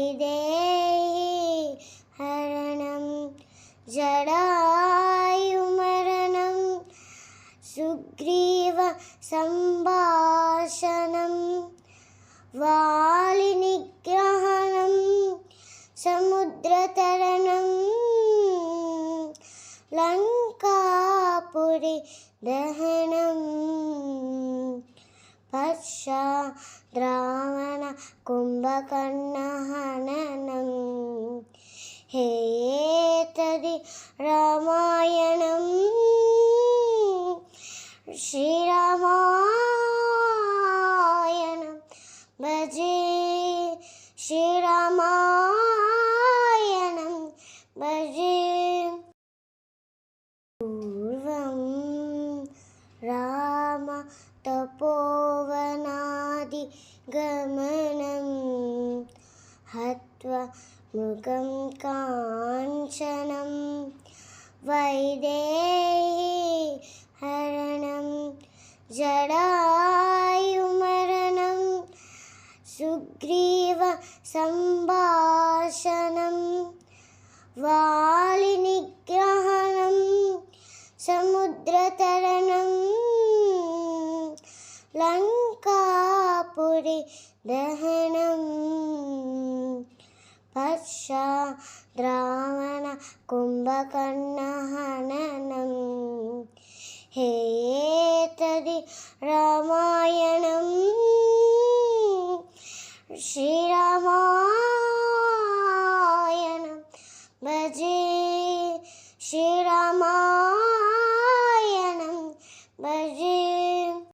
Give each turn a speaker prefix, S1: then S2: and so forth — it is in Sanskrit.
S1: वैदेही हरणं जडायुमरणं सुग्रीव संभाषणं वालिनिग्रहणं समुद्रतरणं लंकापुरी दहनं पश्चाद्रावण कुंभकर्ण हननं हे एतदि रामायणं श्रीरामायणं भजे श्रीरामायणं भजे पूर्वं राम तपोवनादिगमनं हत्वा मृगं काञ्चनं वैदेही हरणं जडायुमरणं सुग्रीव संभाषणं वालिनिग्रहणं समुद्रतरणं लंकापुरी दहनं पश्चाद्रावण कुंभकर्ण हननं हे एतदि रामायणं श्रीरामायणं भजे श्रीराम